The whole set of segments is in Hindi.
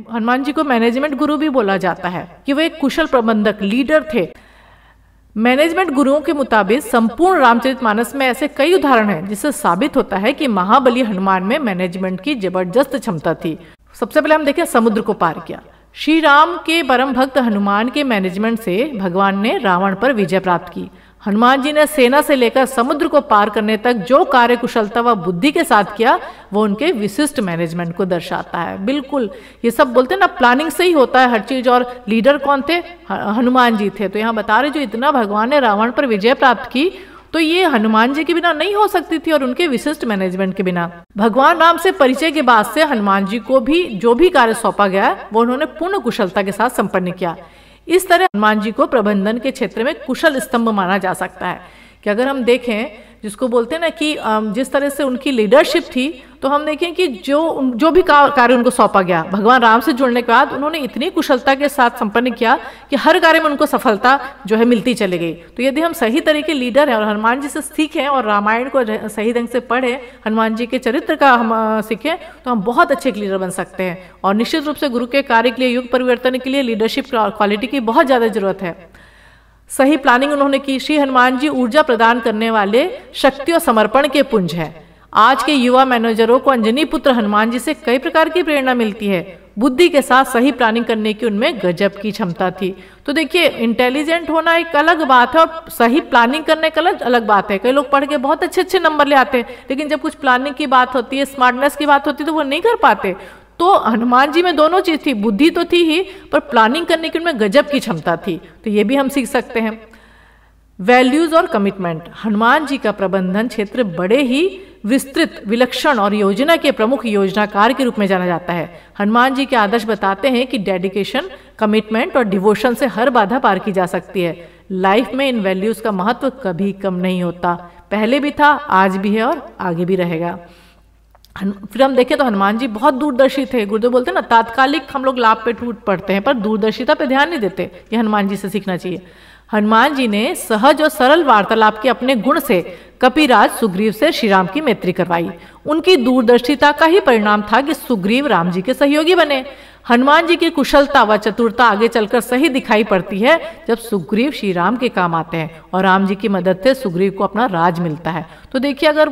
हनुमान जी को मैनेजमेंट गुरु भी बोला जाता है कि वो एक कुशल प्रबंधक लीडर थे। मैनेजमेंट गुरुओं के मुताबिक संपूर्ण रामचरितमानस में ऐसे कई उदाहरण हैं जिससे साबित होता है कि महाबली हनुमान में मैनेजमेंट की जबरदस्त क्षमता थी। सबसे पहले हम देखें समुद्र को पार किया। श्री राम के परम भक्त हनुमान के मैनेजमेंट से भगवान ने रावण पर विजय प्राप्त की। हनुमान जी ने सेना से लेकर समुद्र को पार करने तक जो कार्य कुशलता व बुद्धि के साथ किया वो उनके विशिष्ट मैनेजमेंट को दर्शाता है। बिल्कुल ये सब बोलते हैं ना, प्लानिंग से ही होता है हर चीज। और लीडर कौन थे? हनुमान जी थे। तो यहाँ बता रहे जो इतना भगवान ने रावण पर विजय प्राप्त की तो ये हनुमान जी के बिना नहीं हो सकती थी और उनके विशिष्ट मैनेजमेंट के बिना। भगवान राम से परिचय के बाद से हनुमान जी को भी जो भी कार्य सौंपा गया वो उन्होंने पूर्ण कुशलता के साथ संपन्न किया। इस तरह हनुमान जी को प्रबंधन के क्षेत्र में कुशल स्तंभ माना जा सकता है कि अगर हम देखें जिसको बोलते हैं ना कि जिस तरह से उनकी लीडरशिप थी तो हम देखें कि जो भी कार्य उनको सौंपा गया भगवान राम से जुड़ने के बाद उन्होंने इतनी कुशलता के साथ संपन्न किया कि हर कार्य में उनको सफलता जो है मिलती चली गई। तो यदि हम सही तरह के लीडर हैं और हनुमान जी से सीखें और रामायण को सही ढंग से पढ़ें, हनुमान जी के चरित्र का हम सीखें तो हम बहुत अच्छे लीडर बन सकते हैं। और निश्चित रूप से गुरु के कार्य के लिए, युग परिवर्तन के लिए लीडरशिप क्वालिटी की बहुत ज़्यादा जरूरत है। सही प्लानिंग उन्होंने की। श्री हनुमान जी ऊर्जा प्रदान करने वाले शक्ति और समर्पण के पुंज हैं। आज के युवा मैनेजरों को अंजनी पुत्र हनुमान जी से कई प्रकार की प्रेरणा मिलती है। बुद्धि के साथ सही प्लानिंग करने की उनमें गजब की क्षमता थी। तो देखिए इंटेलिजेंट होना एक अलग बात है और सही प्लानिंग करने का अलग बात है। कई लोग पढ़ के बहुत अच्छे अच्छे नंबर ले आते हैं लेकिन जब कुछ प्लानिंग की बात होती है, स्मार्टनेस की बात होती है तो वो नहीं कर पाते। तो हनुमान जी में दोनों चीज थी, बुद्धि तो थी ही पर प्लानिंग करने की उनमें गजब की क्षमता थी। तो ये भी हम सीख सकते हैं। वैल्यूज और कमिटमेंट। हनुमान जी का प्रबंधन क्षेत्र बड़े ही विस्तृत, विलक्षण और योजना के प्रमुख योजनाकार के रूप में जाना जाता है। हनुमान जी के आदर्श बताते हैं कि डेडिकेशन, कमिटमेंट और डिवोशन से हर बाधा पार की जा सकती है। लाइफ में इन वैल्यूज का महत्व कभी कम नहीं होता, पहले भी था, आज भी है और आगे भी रहेगा। फिर हम देखें तो हनुमान जी बहुत दूरदर्शी थे। गुरुदेव बोलते हैं ना, तात्कालिक हम लोग लाभ पे टूट पड़ते हैं पर दूरदर्शिता पे ध्यान नहीं देते। ये हनुमान जी से सीखना चाहिए। हनुमान जी ने सहज और सरल वार्तालाप के अपने गुण से कपिराज सुग्रीव से श्री राम की मैत्री करवाई। उनकी दूरदर्शिता का ही परिणाम था कि सुग्रीव राम जी के सहयोगी बने। हनुमान जी की कुशलता व चतुरता आगे चलकर सही दिखाई पड़ती है जब सुग्रीव श्री राम के काम आते हैं और राम जी की मदद से सुग्रीव को अपना राज मिलता है। तो देखिए अगर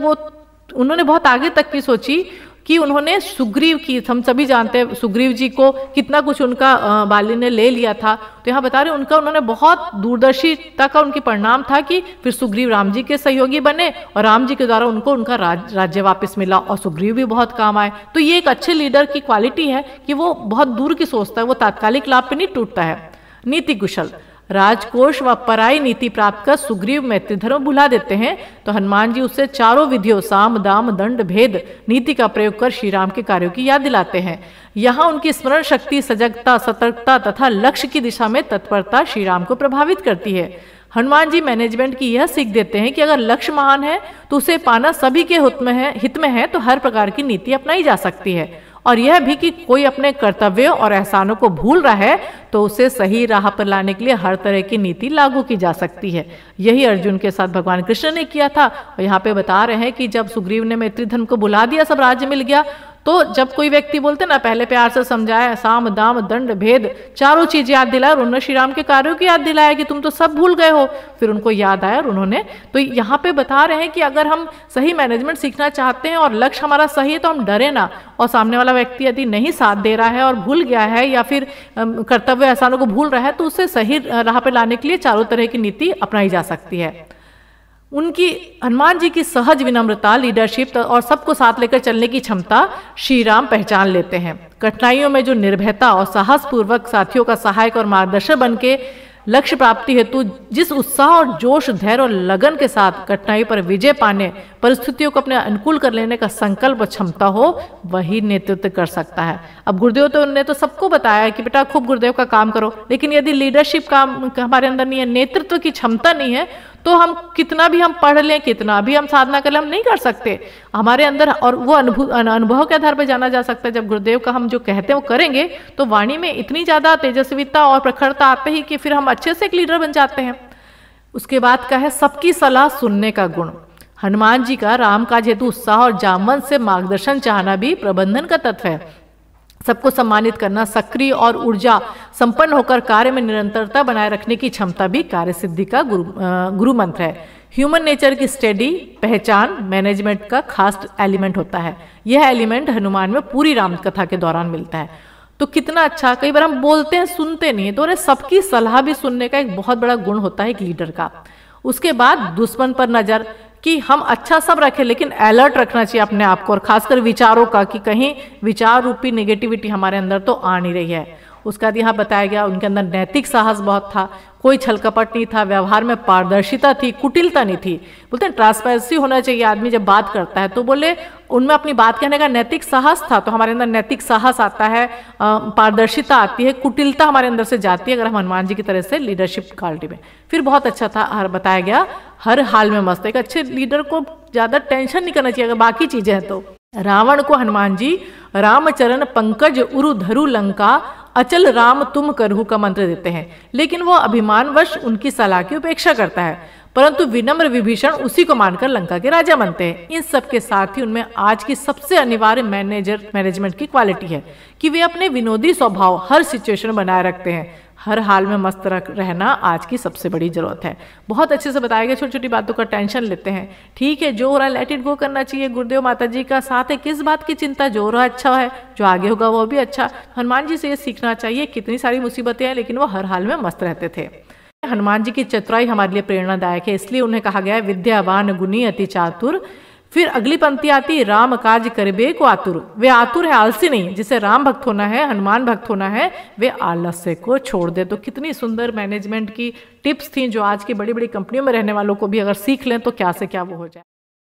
उन्होंने बहुत आगे तक की सोची कि उन्होंने सुग्रीव की, हम सभी जानते हैं सुग्रीव जी को कितना कुछ उनका बाली ने ले लिया था। तो यहाँ बता रहे उन्होंने बहुत दूरदर्शिता का उनकी परिणाम था कि फिर सुग्रीव राम जी के सहयोगी बने और राम जी के द्वारा उनको उनका राज्य वापस मिला और सुग्रीव भी बहुत काम आए। तो ये एक अच्छे लीडर की क्वालिटी है कि वो बहुत दूर की सोचता है, वो तात्कालिक लाभ पे नहीं टूटता है। नीति कुशल। राजकोष व पराई नीति प्राप्त कर सुग्रीव मैत्री धर्म भुला देते हैं तो हनुमान जी उससे चारों विधियों साम दाम दंड भेद नीति का प्रयोग कर श्री राम के कार्यों की याद दिलाते हैं। यहाँ उनकी स्मरण शक्ति, सजगता, सतर्कता तथा लक्ष्य की दिशा में तत्परता श्री राम को प्रभावित करती है। हनुमान जी मैनेजमेंट की यह सीख देते हैं कि अगर लक्ष्य महान है तो उसे पाना सभी के हित में है तो हर प्रकार की नीति अपनाई जा सकती है। और यह भी कि कोई अपने कर्तव्यों और एहसानों को भूल रहा है तो उसे सही राह पर लाने के लिए हर तरह की नीति लागू की जा सकती है। यही अर्जुन के साथ भगवान कृष्ण ने किया था। और यहाँ पे बता रहे हैं कि जब सुग्रीव ने मैत्री धर्म को बुला दिया, सब राज्य मिल गया, तो जब कोई व्यक्ति बोलते ना, पहले प्यार से समझाया, साम दाम दंड भेद चारों चीज याद दिलाया और उन्होंने श्री राम के कार्यों की याद दिलाया कि तुम तो सब भूल गए हो, फिर उनको याद आया और उन्होंने, तो यहाँ पे बता रहे हैं कि अगर हम सही मैनेजमेंट सीखना चाहते हैं और लक्ष्य हमारा सही है तो हम डरे ना। और सामने वाला व्यक्ति यदि नहीं साथ दे रहा है और भूल गया है या फिर कर्तव्य एहसानों को भूल रहा है तो उसे सही राह पर लाने के लिए चारों तरह की नीति अपनाई जा सकती है। उनकी, हनुमान जी की सहज विनम्रता, लीडरशिप और सबको साथ लेकर चलने की क्षमता श्री राम पहचान लेते हैं। कठिनाइयों में जो निर्भयता और साहस पूर्वक साथियों का सहायक और मार्गदर्शक बन के लक्ष्य प्राप्ति हेतु जिस उत्साह और जोश, धैर्य और लगन के साथ कठिनाई पर विजय पाने, परिस्थितियों को अपने अनुकूल कर लेने का संकल्प और क्षमता हो, वही नेतृत्व कर सकता है। अब गुरुदेव ने तो सबको बताया कि बेटा खूब गुरुदेव का काम करो, लेकिन यदि लीडरशिप का हमारे अंदर नहीं है, नेतृत्व की क्षमता नहीं है, तो हम कितना भी हम पढ़ लें, कितना भी हम साधना कर लें, हम नहीं कर सकते हमारे अंदर। और वो अनुभव के आधार पर जाना जा सकता है। जब गुरुदेव का हम जो कहते हैं वो करेंगे तो वाणी में इतनी ज्यादा तेजस्विता और प्रखरता आते ही कि फिर हम अच्छे से एक लीडर बन जाते हैं। उसके बाद का है सबकी सलाह सुनने का गुण। हनुमान जी का राम काज हेतु उत्साह और जामन से मार्गदर्शन चाहना भी प्रबंधन का तत्व है। सबको सम्मानित करना, सक्रिय और ऊर्जा संपन्न होकर कार्य में निरंतरता बनाए रखने की क्षमता भी कार्य सिद्धि का गुरु मंत्र है। ह्यूमन नेचर की स्टडी पहचान मैनेजमेंट का खास एलिमेंट होता है। यह एलिमेंट हनुमान में पूरी राम कथा के दौरान मिलता है। तो कितना अच्छा, कई बार हम बोलते हैं सुनते नहीं, तो उन्हें सबकी सलाह भी सुनने का एक बहुत बड़ा गुण होता है एक लीडर का। उसके बाद दुश्मन पर नजर, कि हम अच्छा सब रखें लेकिन अलर्ट रखना चाहिए अपने आप को, और खासकर विचारों का, कि कहीं विचार रूपी नेगेटिविटी हमारे अंदर तो आ नहीं रही है। उसका यहाँ बताया गया उनके अंदर नैतिक साहस बहुत था, कोई छल कपट नहीं था, व्यवहार में पारदर्शिता थी, कुटिलता नहीं थी। बोलते हैं ट्रांसपेरेंसी होना चाहिए आदमी जब बात करता है, तो बोले उनमें अपनी बात कहने का नैतिक साहस था। तो हमारे अंदर नैतिक साहस आता है, पारदर्शिता आती है, कुटिलता हमारे अंदर से जाती है अगर हम हनुमान जी की तरह से लीडरशिप क्वालिटी में। फिर बहुत अच्छा था, हर बताया गया हर हाल में मस्त। एक अच्छे लीडर को ज्यादा टेंशन नहीं करना चाहिए अगर बाकी चीजें हैं तो। रावण को हनुमान जी रामचरण पंकज उरु धरु लंका अचल राम तुम करहु का मंत्र देते हैं, लेकिन वो अभिमानवश उनकी सलाह की उपेक्षा करता है, परंतु विनम्र विभीषण उसी को मानकर लंका के राजा बनते हैं। इन सब के साथ ही उनमें आज की सबसे अनिवार्य मैनेजमेंट की क्वालिटी है कि वे अपने विनोदी स्वभाव हर सिचुएशन में बनाए रखते हैं। हर हाल में मस्त रहना आज की सबसे बड़ी जरूरत है। बहुत अच्छे से बताया गया, छोटी छोटी बातों का टेंशन लेते हैं, ठीक है, जो हो रहा है लेट इट गो करना चाहिए। गुरुदेव माता जी का साथ है, किस बात की चिंता, जो हो रहा है अच्छा है, जो आगे होगा वो भी अच्छा। हनुमान जी से ये सीखना चाहिए, कितनी सारी मुसीबतें हैं लेकिन वो हर हाल में मस्त रहते थे। हनुमान जी की चतुराई हमारे लिए प्रेरणादायक है, इसलिए उन्हें कहा गया है विद्यावान गुणी अति चातुर। फिर अगली पंक्ति आती, राम काज करबे को आतुर। वे आतुर है, आलसी नहीं। जिसे राम भक्त होना है, हनुमान भक्त होना है, वे आलस्य को छोड़ दे। तो कितनी सुंदर मैनेजमेंट की टिप्स थी जो आज की बड़ी बड़ी कंपनियों में रहने वालों को भी अगर सीख लें तो क्या से क्या वो हो जाए।